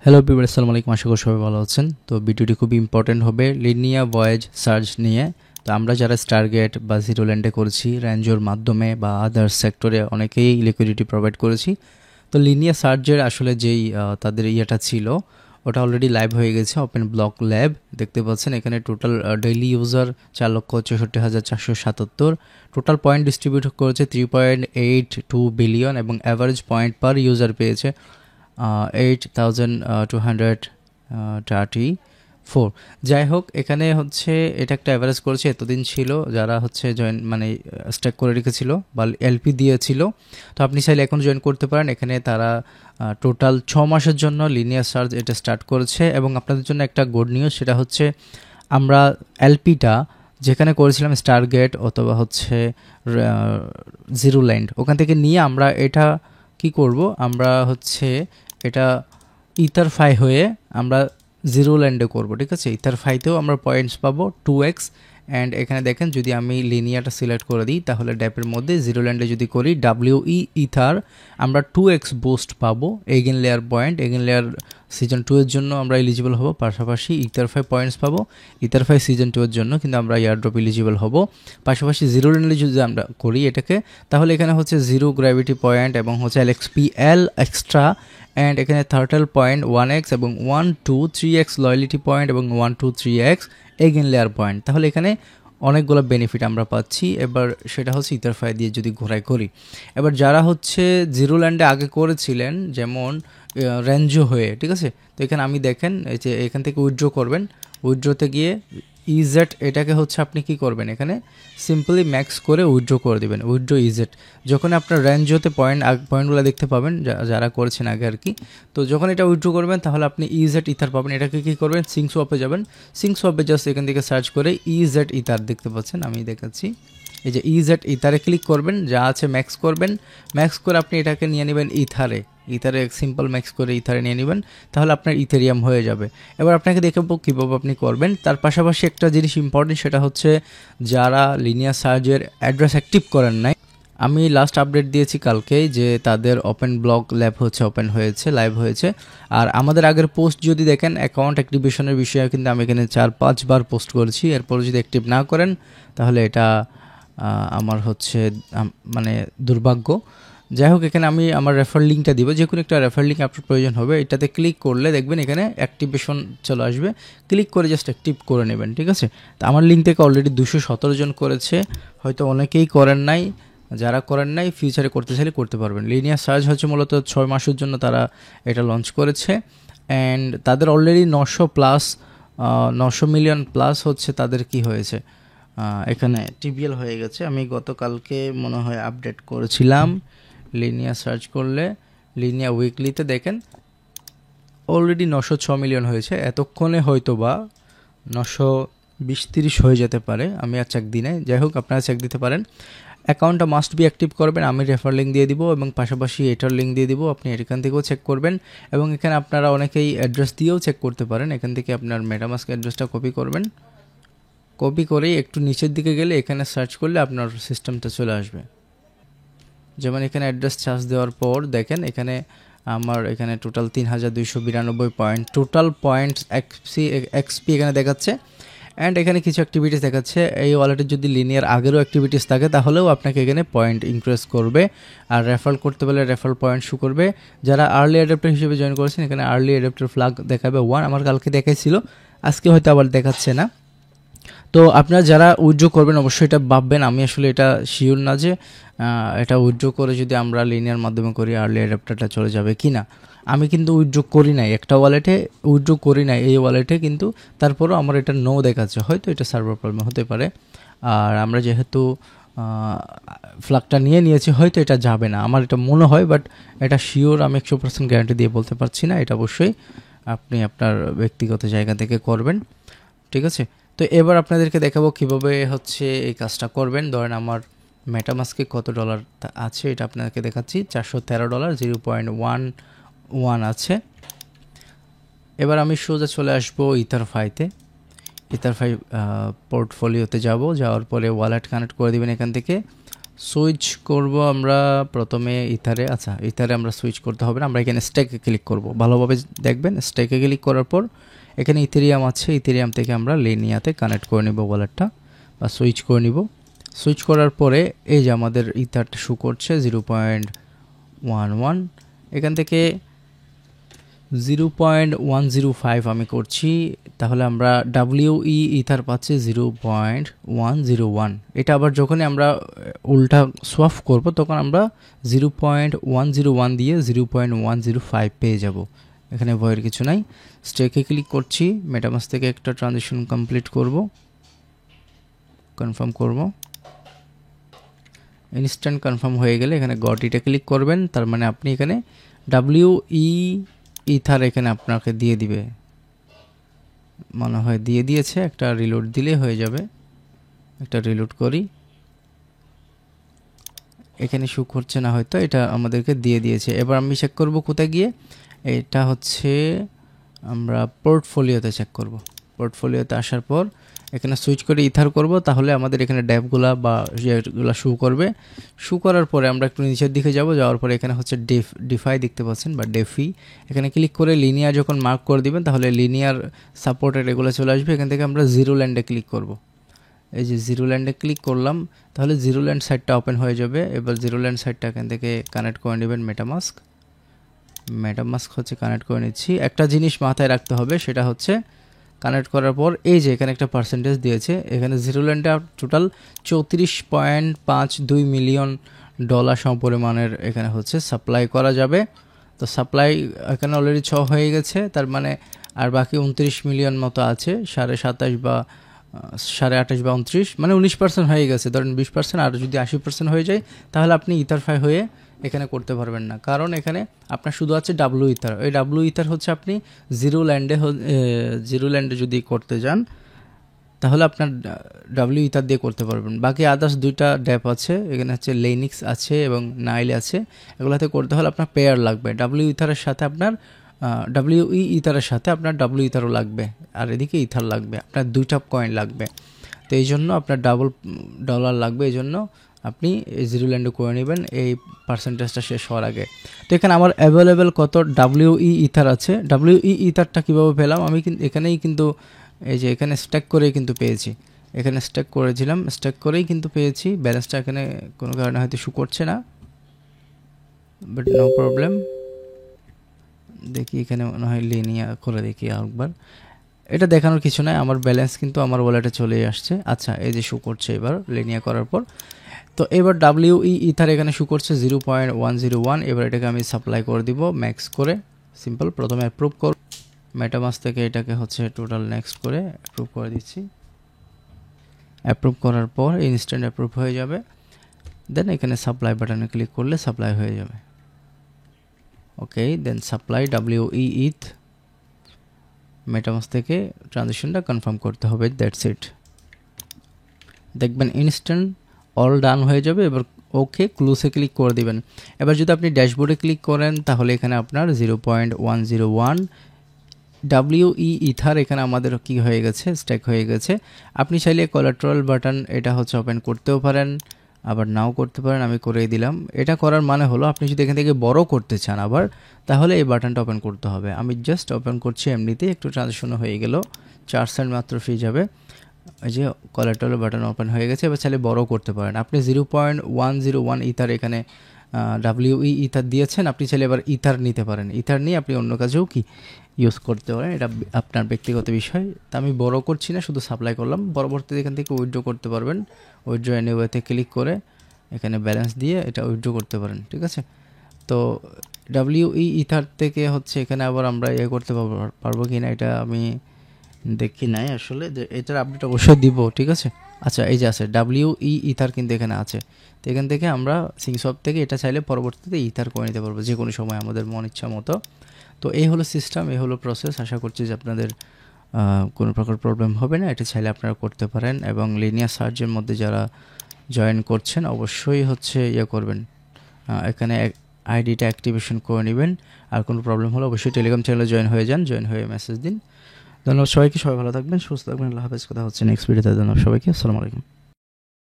Hello everyone, আসসালামু আলাইকুম। আশা করি সবাই ভালো আছেন। তো ভিডিওটি খুবই ইম্পর্টেন্ট হবে লিনিয়ার ভয়েজ সার্চ নিয়ে। তো আমরা যারা স্টারগেট বা জিরো ল্যান্ডে করেছি, রেঞ্জোর মাধ্যমে বা আদার সেক্টরে অনেকেই লিকুইডিটি প্রোভাইড করেছি। তো লিনিয়ার সার্চের আসলে যেই তাদের ইয়েটা ছিল ওটা অলরেডি লাইভ হয়ে গেছে। ওপেন ব্লক ল্যাব দেখতে পাচ্ছেন এখানে total daily user 4,64,777। Total point distribute করেছে 3.82 বিলিয়ন এবং অ্যাভারেজ পয়েন্ট পার ইউজার পেয়েছে 8,234। যাই হোক, এখানে হচ্ছে এটা একটা অ্যাভারেজ করেছে। এতদিন ছিল যারা হচ্ছে জয়েন মানে স্ট্যাক করে রেখেছিল বা এলপি দিয়েছিল, তো আপনি চাইলে এখন জয়েন করতে পারেন। এখানে তারা টোটাল 6 মাসের জন্য লিনিয়ার সার্চ এটা স্টার্ট করেছে। এবং আপনাদের জন্য একটা গুড নিউজ, সেটা হচ্ছে আমরা এলপিটা যেখানে করেছিলাম স্টারগেট অথবা হচ্ছে জিরো ল্যান্ড, ওখান থেকে নিয়ে আমরা এটা কি করব, আমরা হচ্ছে এটা ইথারফাই হয়ে আমরা জিরো ল্যান্ডে করবো। ঠিক আছে, ইথারফাইতেও আমরা পয়েন্টস পাবো 2x। অ্যান্ড এখানে দেখেন যদি আমি লিনিয়ারটা সিলেক্ট করে দিই তাহলে ড্যাপের মধ্যে জিরো ল্যান্ডে যদি করি WE ইথার, আমরা 2x বুস্ট পাবো। Again layer point, again layer season 2 এর জন্য আমরা এলিজিবল হব। পাশাপাশি ইথারফাই পয়েন্টস পাবো ইথারফাই সিজন 2 এর জন্য, কিন্তু আমরা এয়ারড্রপ এলিজিবল হব। পাশাপাশি জিরো ল্যান্ডে যদি আমরা করি এটাকে, তাহলে এখানে হচ্ছে জিরো গ্র্যাভিটি পয়েন্ট এবং হচ্ছে LXPL এক্সট্রা। অ্যান্ড এখানে 30.1x এবং 1 2 3x লয়্যালিটি পয়েন্ট এবং 1 2 3x এগেন লেয়ার পয়েন্ট। তাহলে এখানে অনেকগুলো বেনিফিট আমরা পাচ্ছি। এবার সেটা হচ্ছে ইথারফাই দিয়ে যদি ঘোরাই করি। এবার যারা হচ্ছে জিরো ল্যান্ডে আগে করেছিলেন, যেমন রেঞ্জো হয়ে, ঠিক আছে, তো এখানে আমি দেখেন এই যে এখান থেকে উইথড্র করবেন। উইথড্রোতে গিয়ে ইজেট এটাকে হচ্ছে আপনি কি করবেন, এখানে সিম্পলি ম্যাক্স করে উইথড্র করে দেবেন। উইথড্র ইজেট যখন আপনার রেঞ্জোতে পয়েন্টগুলো দেখতে পাবেন যারা করেছেন আগে আর কি। তো যখন এটা উইথড্র করবেন তাহলে আপনি ইজেট ইথার পাবেন। এটাকে কী করবেন, সিঙ্ক সোয়াপে যাবেন। সিঙ্ক সোয়াপে জাস্ট এখান থেকে সার্চ করে ইজেট ইথার দেখতে পাচ্ছেন, আমি দেখাচ্ছি। এই যে ইজেট ইথারে ক্লিক করবেন, যা আছে ম্যাক্স করবেন। ম্যাক্স করে আপনি এটাকে নিয়ে নেবেন ইথারে সিম্পল ম্যাক্স করে ইথারে নিয়ে নেবেন, তাহলে আপনার ইথেরিয়াম হয়ে যাবে। এবার আপনাকে দেখাবো কীভাবে আপনি করবেন। তার পাশাপাশি একটা জিনিস ইম্পর্টেন্ট, সেটা হচ্ছে যারা লিনিয়ার সার্চের অ্যাড্রেস অ্যাক্টিভ করেন নাই, আমি লাস্ট আপডেট দিয়েছি কালকে যে তাদের ওপেন ব্লক ল্যাব হচ্ছে ওপেন হয়েছে, লাইভ হয়েছে। আর আমাদের আগের পোস্ট যদি দেখেন অ্যাকাউন্ট অ্যাক্টিভেশনের বিষয়ে কিন্তু আমি এখানে 4-5 বার পোস্ট করেছি। এরপর যদি অ্যাক্টিভ না করেন তাহলে এটা আমার হচ্ছে মানে দুর্ভাগ্য। যাই হোক, এখানে আমি আমার রেফার লিঙ্কটা দিব, যে কোনো একটা রেফার লিঙ্ক আপনার প্রয়োজন হবে। এটাতে ক্লিক করলে দেখবেন এখানে অ্যাক্টিভেশন চলে আসবে, ক্লিক করে জাস্ট অ্যাক্টিভ করে নেবেন। ঠিক আছে, তো আমার লিঙ্ক থেকে অলরেডি 217 জন করেছে, হয়তো অনেকেই করেন নাই। যারা করেন নাই ফিউচারে করতে চাইলে করতে পারবেন। লিনিয়ার সার্চ হচ্ছে মূলত 6 মাসের জন্য তারা এটা লঞ্চ করেছে। অ্যান্ড তাদের অলরেডি 900 মিলিয়ন প্লাস হচ্ছে তাদের কি হয়েছে, এখানে টিবিএল হয়ে গেছে। আমি গতকালকে মনে হয় আপডেট করেছিলাম। লিনিয়ার সার্চ করলে লিনিয়ার উইকলিতে দেখেন অলরেডি 906 মিলিয়ন হয়েছে। এতক্ষণে হয়তো বা 920-30 হয়ে যেতে পারে, আমি আর চেক দিই নাই। যাই হোক, আপনারা চেক দিতে পারেন। অ্যাকাউন্টটা মাস্ট বি অ্যাক্টিভ করবেন। আমি রেফার লিঙ্ক দিয়ে দিব এবং পাশাপাশি এটার লিঙ্ক দিয়ে দিব, আপনি এখান থেকেও চেক করবেন। এবং এখানে আপনারা অনেকেই অ্যাড্রেস দিয়েও চেক করতে পারেন। এখান থেকে আপনার মেটামাস্ক অ্যাড্রেসটা কপি করবেন। কপি করে একটু নিচের দিকে গেলে এখানে সার্চ করলে আপনার সিস্টেমটা চলে আসবে। যেমন এখানে অ্যাড্রেস চার্জ দেওয়ার পর দেখেন এখানে আমার এখানে total 3292 point, total points XP এখানে দেখাচ্ছে। অ্যান্ড এখানে কিছু অ্যাক্টিভিটিস দেখাচ্ছে। এই ওয়ালেটে যদি লিনিয়ার আগেরও অ্যাক্টিভিটিস থাকে তাহলেও আপনাকে এখানে পয়েন্ট ইনক্রিজ করবে। আর রেফার করতে পারলে রেফার পয়েন্ট শো করবে। যারা আর্লি অ্যাডাপ্টার হিসেবে জয়েন করেছেন এখানে আর্লি অ্যাডাপ্টার ফ্ল্যাগ দেখাবে 1, আমার কালকে দেখাইছিল, আজকে হয়তো আবার দেখাচ্ছে না। তো আপনারা যারা উইথড্র করবেন অবশ্যই এটা ভাববেন। আমি আসলে এটা শিওর না যে এটা উইথড্র করে যদি আমরা লিনিয়ার মাধ্যমে করি আর্লি অ্যাডাপ্টারটা চলে যাবে কি না। আমি কিন্তু উইথড্র করি নাই, একটা ওয়ালেটে উইথড্র করি নাই এই ওয়ালেটে, কিন্তু তারপরেও আমার এটা নো দেখাচ্ছে। হয়তো এটা সার্ভার প্রবলেম হতে পারে। আর আমরা যেহেতু ফ্ল্যাগটা নিয়েছি হয়তো এটা যাবে না, আমার এটা মনে হয়, বাট এটা শিওর আমি 100% গ্যারান্টি দিয়ে বলতে পারছি না। এটা অবশ্যই আপনি আপনার ব্যক্তিগত জায়গা থেকে করবেন। ঠিক আছে, তো এবার আপনাদেরকে দেখাবো কিভাবে হচ্ছে এই কাজটা করবেন। ধরেন আমার মেটামাস্কে কত ডলার আছে এটা আপনাদেরকে দেখাচ্ছি। $413, 0.11 আছে। এবার আমি সোজা চলে আসবো ইথারফাইতে। ইথারফাই পোর্টফোলিওতে যাওয়ার পরে ওয়ালেট কানেক্ট করে দিবেন এখান থেকে। সুইচ করব আমরা প্রথমে ইথারে। আচ্ছা, ইথারে আমরা সুইচ করতে হবে না, আমরা এখানে স্টেকে ক্লিক করব। ভালোভাবে দেখবেন, স্টেকে ক্লিক করার পর এখানে ইথেরিয়াম আছে, ইথেরিয়াম থেকে আমরা লিনিয়াতে কানেক্ট করে নেব ওয়ালেটটা বা সুইচ করে নিব। সুইচ করার পরে এই যে আমাদের ইথারটা শো করছে 0.11, এখান থেকে 0.105 আমি করছি, তাহলে আমরা WE ইথার পাচ্ছি 0.101। এটা আবার যখনই আমরা উল্টা সোয়াপ করব তখন আমরা 0.101 দিয়ে 0.105 পেয়ে যাব। এখানে ভয়ের কিছু নাই। স্টেকে ক্লিক করছি, মেটামাস্ক থেকে একটা ট্রানজ্যাকশন কমপ্লিট করব, কনফার্ম করব। ইনস্ট্যান্ট কনফার্ম হয়ে গেলে এখানে গট ইটে ক্লিক করবেন, তার মানে আপনি এখানে WE ইথার এখানে আপনাকে দিয়ে দিবে, মনে হয় দিয়ে দিয়েছে। একটা রিলোড দিলে হয়ে যাবে, একটা রিলোড করি। এখানে শো করছে না হয়তো, এটা আমাদেরকে দিয়ে দিয়েছে। এবার আমি চেক করব কোথায় গিয়ে, এটা হচ্ছে আমরা পোর্টফোলিওতে চেক করব। পোর্টফোলিওতে আসার পর এখানে সুইচ করে ইথার করব, তাহলে আমাদের এখানে ড্যাপগুলা বা ইয়েগুলো শো করবে। শো করার পরে আমরা একটু নিচের দিকে যাব, যাওয়ার পরে এখানে হচ্ছে ডিফাই দেখতে পাচ্ছেন বা ডেফি, এখানে ক্লিক করে লিনিয়ার যখন মার্ক করে দিবেন তাহলে লিনিয়ার সাপোর্টেড এগুলো চলে আসবে। এখান থেকে আমরা জিরো ল্যান্ডে ক্লিক করব। এই যে জিরো ল্যান্ডে ক্লিক করলাম, তাহলে জিরো ল্যান্ড সাইটটা ওপেন হয়ে যাবে। এবার জিরো ল্যান্ড সাইটটা এখান থেকে কানেক্ট করে নেবেন মেটামাস্ক। মেটামাস্ক হচ্ছে কানেক্ট করে নিচ্ছি। একটা জিনিস মাথায় রাখতে হবে, সেটা হচ্ছে কানেক্ট করার পর এই যে এখানে একটা পার্সেন্টেজ দিয়েছে, এখানে জিরো ল্যান্ডে টোটাল 34.52 মিলিয়ন ডলার সমপরিমাণের এখানে হচ্ছে সাপ্লাই করা যাবে। তো সাপ্লাই এখানে অলরেডি 6 হয়ে গেছে, তার মানে আর বাকি 29 মিলিয়ন মতো আছে। 27.5 বা 28.5 বা 29, মানে 19% হয়ে গেছে। ধরেন 20%, আর যদি 80% হয়ে যায় তাহলে আপনি ইথারফাই হয়ে এখানে করতে পারবেন না, কারণ এখানে আপনার শুধু আছে ডাব্লু ইথার। ওই ডাব্লু ইথার হচ্ছে আপনি জিরো ল্যান্ডে যদি করতে যান তাহলে আপনার ডাব্লিউ ইথার দিয়ে করতে পারবেন। বাকি আদার্স দুইটা ড্যাপ আছে, এখানে হচ্ছে লেনিক্স আছে এবং নাইল আছে, এগুলোতে করতে হলে আপনার পেয়ার লাগবে। ডাব্লিউ ইথারের সাথে আপনার WE ইথারের সাথে আপনার ডাব্লিউ ইথারও লাগবে, আর এদিকে ইথার লাগবে, আপনার দুইটা কয়েন লাগবে। তো এই জন্য আপনার ডাবল ডলার লাগবে, এই জন্য আপনি জিরো ল্যান্ডে করে নেবেন এই পার্সেন্টেজটা শেষ হওয়ার আগে। তো এখানে আমার অ্যাভেলেবেল কত WE ইথার আছে। WE ইথারটা কীভাবে পেলাম, আমি কিন্তু এখানেই কিন্তু এই যে এখানে স্ট্যাক করেই কিন্তু পেয়েছি। এখানে স্ট্যাক করেছিলাম, স্ট্যাক করেই কিন্তু পেয়েছি। ব্যালেন্সটা এখানে কোনো কারণে হয়তো শো করছে না, বাট নো প্রবলেম। দেখি এখানে মনে হয় লিনিয়া করে দেখি আরেকবার। এটা দেখানোর কিছু নাই, আমার ব্যালেন্স কিন্তু আমার ওয়ালেটে চলে আসছে। আচ্ছা, এই যে শো করছে এবার লিনিয়া করার পর। তো এবার WE ইথার এখানে শো করছে 0.101। এবার এটাকে আমি সাপ্লাই করে দিব ম্যাক্স করে, সিম্পল। প্রথমে অ্যাপ্রুভ করব, মেটামাস্ক থেকে এটাকে হচ্ছে টোটাল নেক্সট করে অ্যাপ্রুভ করে দিচ্ছি। অ্যাপ্রুভ করার পর ইনস্ট্যান্ট অ্যাপ্রুভ হয়ে যাবে। দেন এখানে সাপ্লাই বাটনে ক্লিক করলে সাপ্লাই হয়ে যাবে। ওকে, দেন সাপ্লাই WE ইথ, মেটামাস্ক থেকে ট্রানজ্যাকশনটা কনফার্ম করতে হবে। That's it. দেখবেন ইনস্ট্যান্ট অল ডান হয়ে যাবে। এবার ওকে ক্লোজে ক্লিক করে দিবেন। এবার যদি আপনি ড্যাশবোর্ডে ক্লিক করেন তাহলে এখানে আপনার 0.101 WE ইথার এখানে আমাদের কি হয়ে গেছে, স্ট্যাক হয়ে গেছে। আপনি চাইলে কোলাটেরাল বাটন এটা হচ্ছে ওপেন করতেও পারেন, আবার নাও করতে পারেন। আমি করে দিলাম। এটা করার মানে হলো আপনি যদি এখান থেকে বড় করতে চান আবার, তাহলে এই বাটনটা ওপেন করতে হবে। আমি জাস্ট ওপেন করছি এমনিতেই, একটু ট্রানজ্যাকশন হয়ে গেল, 4 সেন্ট মাত্র ফি যাবে। এই যে কোলাটেরাল বাটন ওপেন হয়ে গেছে। এবার চাইলে বড় করতে পারেন। আপনি 0.101 ইথার এখানে WE ইথার দিয়েছেন, আপনি চাইলে এবার ইথার নিতে পারেন। ইথার নিয়ে আপনি অন্য কাজেও কি ইউজ করতে পারেন, এটা আপনার ব্যক্তিগত বিষয়। তা আমি বড় করছি না, শুধু সাপ্লাই করলাম। পরবর্তীতে এখান থেকে উইথড্র করতে পারবেন। উইথড্র এনিওয়েতে ক্লিক করে এখানে ব্যালেন্স দিয়ে এটা উইথড্র করতে পারেন, ঠিক আছে। তো WE ইথার থেকে হচ্ছে এখানে আবার আমরা করতে পারবো কি না এটা আমি দেখি নাই আসলে, যে এটার আপডেট অবশ্যই দিব, ঠিক আছে। আচ্ছা, এই যে আছে WE ইথার কিন্তু এখানে আছে। তো এখান থেকে আমরা সিংসপ থেকে এটা চাইলে পরবর্তীতে ইথার করে নিতে পারবো যে কোনো সময় আমাদের মন ইচ্ছা মতো। তো এই হলো সিস্টেম, এই হলো প্রসেস। আশা করছি যে আপনাদের কোনো প্রকার প্রবলেম হবে না। এটা চাইলে আপনারা করতে পারেন। এবং লিনিয়ার সার্চের মধ্যে যারা জয়েন করছেন অবশ্যই হচ্ছে করবেন, এখানে আইডিটা অ্যাক্টিভেশন করে নেবেন। আর কোনো প্রবলেম হলে অবশ্যই টেলিগ্রাম চ্যানেলে জয়েন হয়ে যান, জয়েন হয়ে মেসেজ দিন। ধন্যবাদ সবাইকে, সবাই ভালো থাকবেন, সুস্থ থাকবেন। আল্লাহ হাফেজ। কথা হচ্ছে নেক্সট ভিডিওতে। ধন্যবাদ সবাইকে, আসসালামু আলাইকুম।